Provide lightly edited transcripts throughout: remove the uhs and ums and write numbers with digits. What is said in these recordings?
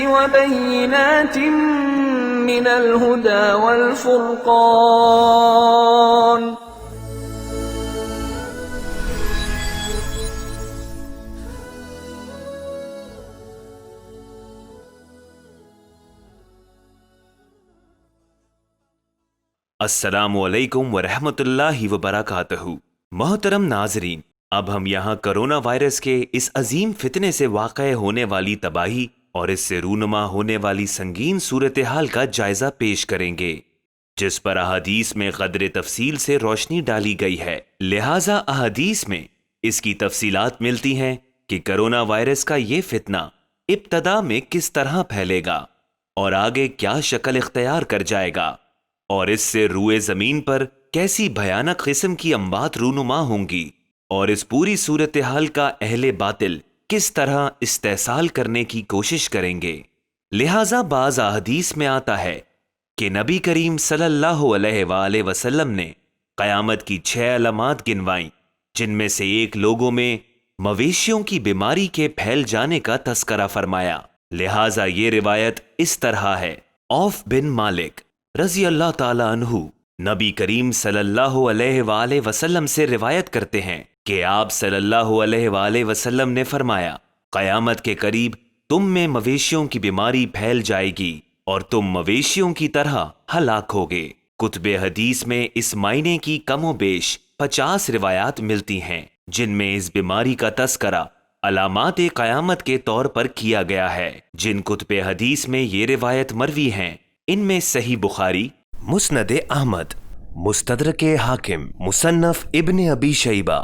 وبينات من الهدى والفرقان. السلام علیکم ورحمۃ اللہ وبرکاتہ. محترم ناظرین، اب ہم یہاں کرونا وائرس کے اس عظیم فتنے سے واقع ہونے والی تباہی اور اس سے رونما ہونے والی سنگین صورتحال کا جائزہ پیش کریں گے، جس پر احادیث میں قدر تفصیل سے روشنی ڈالی گئی ہے. لہٰذا احادیث میں اس کی تفصیلات ملتی ہیں کہ کرونا وائرس کا یہ فتنہ ابتدا میں کس طرح پھیلے گا اور آگے کیا شکل اختیار کر جائے گا، اور اس سے روئے زمین پر کیسی بھیانک قسم کی اموات رونما ہوں گی، اور اس پوری صورتحال کا اہل باطل کس طرح استحصال کرنے کی کوشش کریں گے. لہٰذا بعض احادیث میں آتا ہے کہ نبی کریم صلی اللہ علیہ وآلہ وسلم نے قیامت کی 6 علامات گنوائیں، جن میں سے ایک لوگوں میں مویشیوں کی بیماری کے پھیل جانے کا تذکرہ فرمایا. لہٰذا یہ روایت اس طرح ہے. عوف بن مالک رضی اللہ تعالی عنہ نبی کریم صلی اللہ علیہ وآلہ وسلم سے روایت کرتے ہیں کہ آپ صلی اللہ علیہ وآلہ وسلم نے فرمایا، قیامت کے قریب تم میں مویشیوں کی بیماری پھیل جائے گی اور تم مویشیوں کی طرح ہلاک ہوگے. کتب حدیث میں اس معنی کی کم و بیش 50 روایات ملتی ہیں، جن میں اس بیماری کا تذکرہ علامات قیامت کے طور پر کیا گیا ہے. جن کتب حدیث میں یہ روایت مروی ہیں، ان میں صحیح بخاری، مسند احمد، مستدرک حاکم، مصنف ابن ابی شیبہ،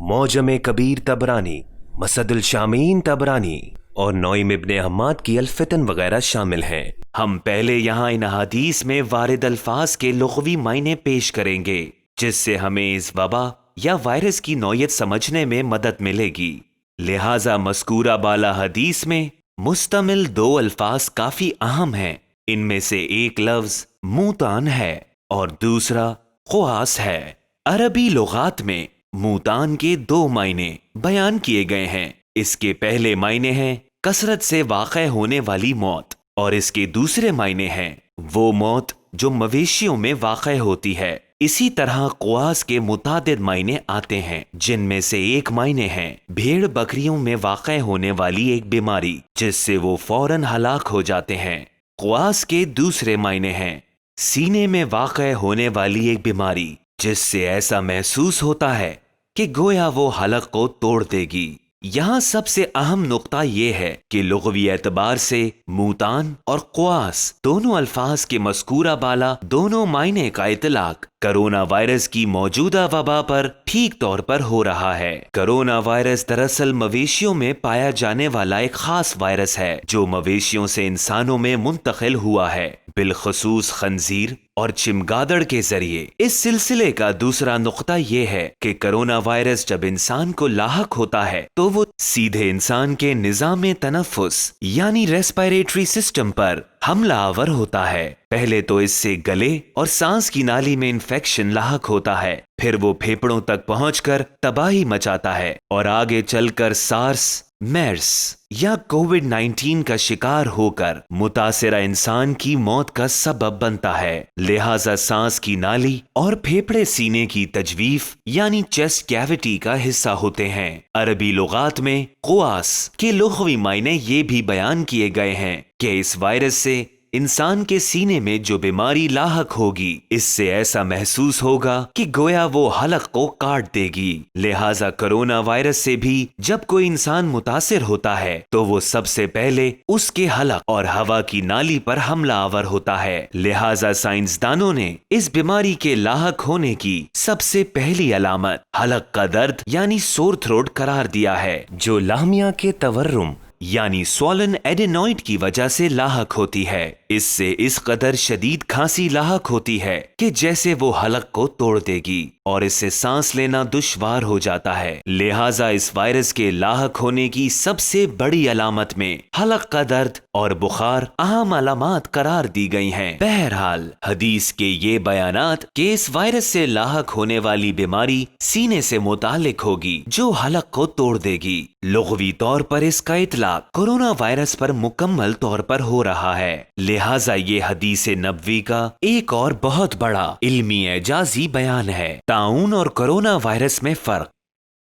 معجم کبیر طبرانی، مسد الشامین طبرانی اور نعیم ابن حماد کی الفتن وغیرہ شامل ہیں. ہم پہلے یہاں ان احادیث میں وارد الفاظ کے لغوی معنی پیش کریں گے، جس سے ہمیں اس وبا یا وائرس کی نوعیت سمجھنے میں مدد ملے گی. لہٰذا مذکورہ بالا حدیث میں مستعمل 2 الفاظ کافی اہم ہیں. ان میں سے ایک لفظ موتان ہے اور دوسرا قواس ہے. عربی لغات میں موتان کے 2 معنی بیان کیے گئے ہیں. اس کے پہلے معنی ہیں کثرت سے واقع ہونے والی موت، اور اس کے دوسرے معنی ہیں وہ موت جو مویشیوں میں واقع ہوتی ہے. اسی طرح قواس کے متعدد معنی آتے ہیں، جن میں سے ایک معنی ہے بھیڑ بکریوں میں واقع ہونے والی ایک بیماری جس سے وہ فوراً ہلاک ہو جاتے ہیں. قواس کے دوسرے معنی ہیں سینے میں واقع ہونے والی ایک بیماری جس سے ایسا محسوس ہوتا ہے کہ گویا وہ حلق کو توڑ دے گی. یہاں سب سے اہم نقطہ یہ ہے کہ لغوی اعتبار سے موتان اور قواس دونوں الفاظ کے مذکورہ بالا دونوں معنی کا اطلاق کرونا وائرس کی موجودہ وبا پر ٹھیک طور پر ہو رہا ہے. کرونا وائرس دراصل مویشیوں میں پایا جانے والا ایک خاص وائرس ہے جو مویشیوں سے انسانوں میں منتقل ہوا ہے، بالخصوص خنزیر اور چمگادڑ کے ذریعے. اس سلسلے کا دوسرا نقطہ یہ ہے کہ کرونا وائرس جب انسان کو لاحق ہوتا ہے تو وہ سیدھے انسان کے نظام تنفس یعنی ریسپائریٹری سسٹم پر حملہ آور ہوتا ہے. پہلے تو اس سے گلے اور سانس کی نالی میں انفیکشن لاحق ہوتا ہے، پھر وہ پھیپھڑوں تک پہنچ کر تباہی مچاتا ہے اور آگے چل کر سارس، میرس یا کووڈ-19 کا شکار ہو کر متاثرہ انسان کی موت کا سبب بنتا ہے. لہٰذا سانس کی نالی اور پھیپھڑے سینے کی تجویف یعنی چیسٹ کیویٹی کا حصہ ہوتے ہیں. عربی لغات میں قواس کے لغوی معنی یہ بھی بیان کیے گئے ہیں کہ اس وائرس سے انسان کے سینے میں جو بیماری لاحق ہوگی، اس سے ایسا محسوس ہوگا کہ گویا وہ حلق کو کاٹ دے گی. لہٰذا کرونا وائرس سے بھی جب کوئی انسان متاثر ہوتا ہے تو وہ سب سے پہلے اس کے حلق اور ہوا کی نالی پر حملہ آور ہوتا ہے. لہٰذا سائنسدانوں نے اس بیماری کے لاحق ہونے کی سب سے پہلی علامت حلق کا درد یعنی سور تھروٹ قرار دیا ہے، جو لاہمیہ کے تورم یعنی سوالن ایڈینوائڈ کی وجہ سے لاحق ہوتی ہے. اس سے اس قدر شدید کھانسی لاحق ہوتی ہے کہ جیسے وہ حلق کو توڑ دے گی اور اس سے سانس لینا دشوار ہو جاتا ہے. لہٰذا اس وائرس کے لاحق ہونے کی سب سے بڑی علامت میں حلق کا درد اور بخار اہم علامات قرار دی گئی ہیں. بہرحال حدیث کے یہ بیانات کہ اس وائرس سے لاحق ہونے والی بیماری سینے سے متعلق ہوگی جو حلق کو توڑ دے گی، لغوی طور پر اس کا اطلاق اطلاق کورونا وائرس پر مکمل طور پر ہو رہا ہے، لہٰذا یہ حدیث نبوی کا ایک اور بہت بڑا علمی اعجازی بیان ہے۔ طاعون اور کورونا وائرس میں فرق۔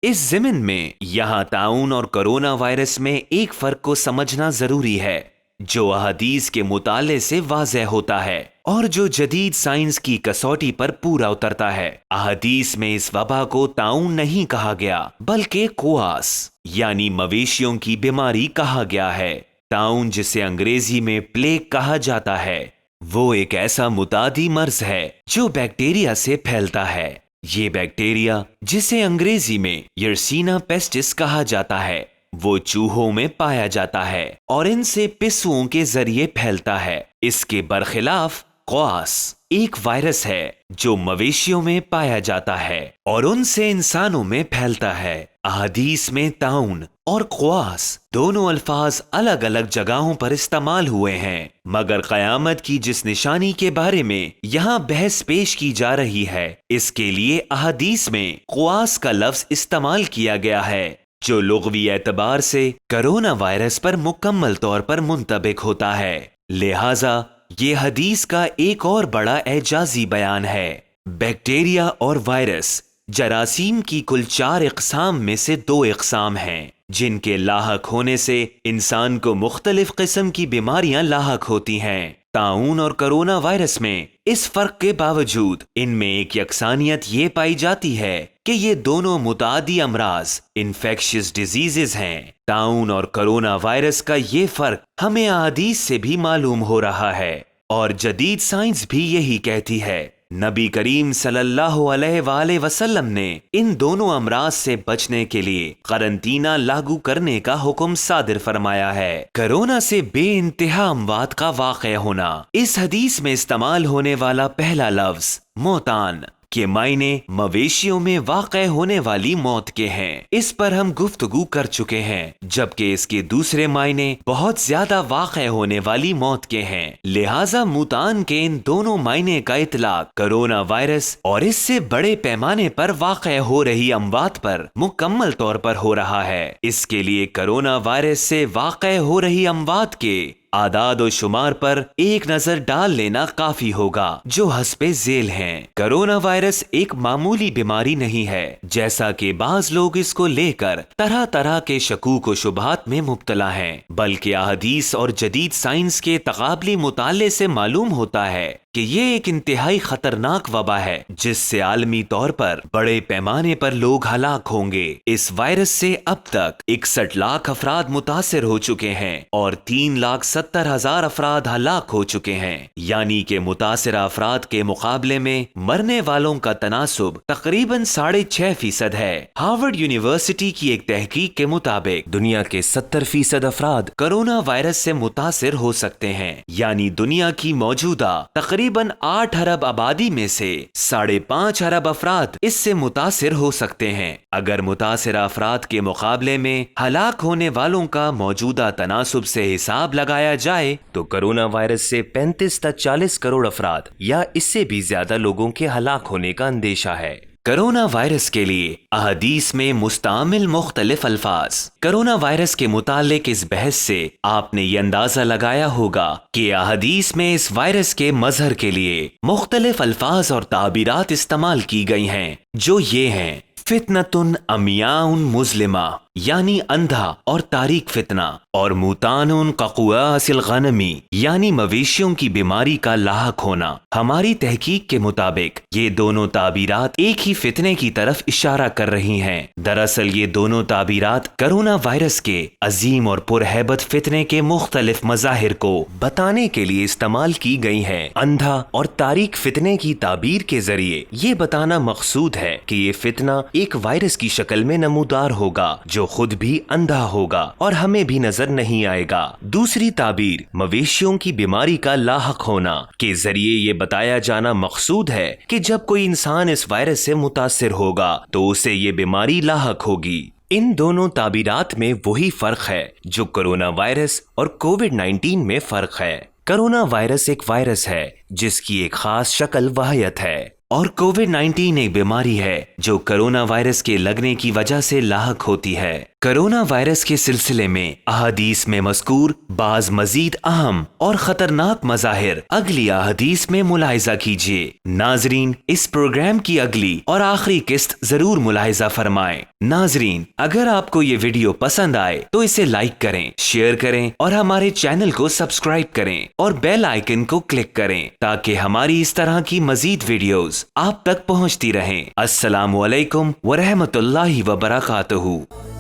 اس ضمن میں یہاں طاعون اور کورونا وائرس میں ایک فرق کو سمجھنا ضروری ہے جو احادیث کے مطالعے سے واضح ہوتا ہے اور جو جدید سائنس کی کسوٹی پر پورا اترتا ہے۔ احادیث میں اس وبا کو طاعون نہیں کہا گیا بلکہ قواس یعنی مویشیوں کی بیماری کہا گیا ہے۔ طاعون جسے انگریزی میں پلیگ کہا جاتا ہے وہ ایک ایسا متعدی مرض ہے جو بیکٹیریا سے پھیلتا ہے۔ یہ بیکٹیریا جسے انگریزی میں یرسینا پیسٹس کہا جاتا ہے وہ چوہوں میں پایا جاتا ہے اور ان سے پسوؤں کے ذریعے پھیلتا ہے۔ اس کے برخلاف قواس ایک وائرس ہے جو مویشیوں میں پایا جاتا ہے اور ان سے انسانوں میں پھیلتا ہے۔ احادیث میں طاعون اور قواس دونوں الفاظ الگ الگ جگہوں پر استعمال ہوئے ہیں، مگر قیامت کی جس نشانی کے بارے میں یہاں بحث پیش کی جا رہی ہے اس کے لیے احادیث میں قواس کا لفظ استعمال کیا گیا ہے جو لغوی اعتبار سے کرونا وائرس پر مکمل طور پر منطبق ہوتا ہے، لہٰذا یہ حدیث کا ایک اور بڑا اعجازی بیان ہے۔ بیکٹیریا اور وائرس جراثیم کی کل 4 اقسام میں سے 2 اقسام ہیں جن کے لاحق ہونے سے انسان کو مختلف قسم کی بیماریاں لاحق ہوتی ہیں۔ طاعون اور کرونا وائرس میں اس فرق کے باوجود ان میں ایک یکسانیت یہ پائی جاتی ہے کہ یہ دونوں متعدی امراض انفیکشس ڈیزیزز ہیں۔ طاعون اور کرونا وائرس کا یہ فرق ہمیں احادیث سے بھی معلوم ہو رہا ہے اور جدید سائنس بھی یہی کہتی ہے۔ نبی کریم صلی اللہ علیہ وآلہ وسلم نے ان دونوں امراض سے بچنے کے لیے قرنطینہ لاگو کرنے کا حکم صادر فرمایا ہے۔ کرونا سے بے انتہا اموات کا واقع ہونا۔ اس حدیث میں استعمال ہونے والا پہلا لفظ موتان کے معنی مویشیوں میں واقع ہونے والی موت کے ہیں، اس پر ہم گفتگو کر چکے ہیں، جبکہ اس کے دوسرے معنی بہت زیادہ واقع ہونے والی موت کے ہیں، لہٰذا موتان کے ان دونوں معنی کا اطلاق کرونا وائرس اور اس سے بڑے پیمانے پر واقع ہو رہی اموات پر مکمل طور پر ہو رہا ہے۔ اس کے لیے کرونا وائرس سے واقع ہو رہی اموات کے اعداد و شمار پر ایک نظر ڈال لینا کافی ہوگا جو حسب ذیل ہیں۔ کرونا وائرس ایک معمولی بیماری نہیں ہے جیسا کہ بعض لوگ اس کو لے کر طرح طرح کے شکوک و شبہات میں مبتلا ہیں، بلکہ احادیث اور جدید سائنس کے تقابلی مطالعے سے معلوم ہوتا ہے کہ یہ ایک انتہائی خطرناک وبا ہے جس سے عالمی طور پر بڑے پیمانے پر لوگ ہلاک ہوں گے۔ اس وائرس سے اب تک 61 لاکھ افراد متاثر ہو چکے ہیں اور 3,70,000 افراد ہلاک ہو چکے ہیں، یعنی کہ متاثرہ افراد کے مقابلے میں مرنے والوں کا تناسب تقریباً 6.5% ہے۔ ہارورڈ یونیورسٹی کی ایک تحقیق کے مطابق دنیا کے 70% افراد کرونا وائرس سے متاثر ہو سکتے ہیں، یعنی دنیا کی موجودہ تقریباً 8 ارب آبادی میں سے 5.5 ارب افراد اس سے متاثر ہو سکتے ہیں۔ اگر متاثرہ افراد کے مقابلے میں ہلاک ہونے والوں کا موجودہ تناسب سے حساب لگایا جائے تو کرونا وائرس سے 35 تا 40 کروڑ افراد یا اس سے بھی زیادہ لوگوں کے ہلاک ہونے کا اندیشہ ہے۔ کرونا وائرس کے لیے احادیث میں مستعمل مختلف الفاظ۔ کرونا وائرس کے متعلق اس بحث سے آپ نے یہ اندازہ لگایا ہوگا کہ احادیث میں اس وائرس کے مظہر کے لیے مختلف الفاظ اور تعبیرات استعمال کی گئی ہیں جو یہ ہیں: فتنۃ عمیاء مظلمہ یعنی اندھا اور تاریک فتنہ، اور موتان کقواس الغنمی یعنی مویشیوں کی بیماری کا لاحق ہونا۔ ہماری تحقیق کے مطابق یہ دونوں تعبیرات ایک ہی فتنے کی طرف اشارہ کر رہی ہیں۔ دراصل یہ دونوں تعبیرات کرونا وائرس کے عظیم اور پرہیبت فتنے کے مختلف مظاہر کو بتانے کے لیے استعمال کی گئی ہیں۔ اندھا اور تاریک فتنے کی تعبیر کے ذریعے یہ بتانا مقصود ہے کہ یہ فتنہ ایک وائرس کی شکل میں نمودار ہوگا جو خود بھی اندھا ہوگا اور ہمیں بھی نظر نہیں آئے گا۔ دوسری تعبیر مویشیوں کی بیماری کا لاحق ہونا کے ذریعے یہ بتایا جانا مقصود ہے کہ جب کوئی انسان اس وائرس سے متاثر ہوگا تو اسے یہ بیماری لاحق ہوگی۔ ان دونوں تعبیرات میں وہی فرق ہے جو کرونا وائرس اور کووڈ-19 میں فرق ہے۔ کرونا وائرس ایک وائرس ہے جس کی ایک خاص شکل واحد ہے اور کووڈ-19 ایک بیماری ہے جو کرونا وائرس کے لگنے کی وجہ سے لاحق ہوتی ہے۔ کرونا وائرس کے سلسلے میں احادیث میں مذکور بعض مزید اہم اور خطرناک مظاہر اگلی احادیث میں ملاحظہ کیجیے۔ ناظرین، اس پروگرام کی اگلی اور آخری قسط ضرور ملاحظہ فرمائیں۔ ناظرین، اگر آپ کو یہ ویڈیو پسند آئے تو اسے لائک کریں، شیئر کریں اور ہمارے چینل کو سبسکرائب کریں اور بیل آئیکن کو کلک کریں تاکہ ہماری اس طرح کی مزید ویڈیوز آپ تک پہنچتی رہیں۔ السلام علیکم ورحمۃ اللہ وبرکاتہ۔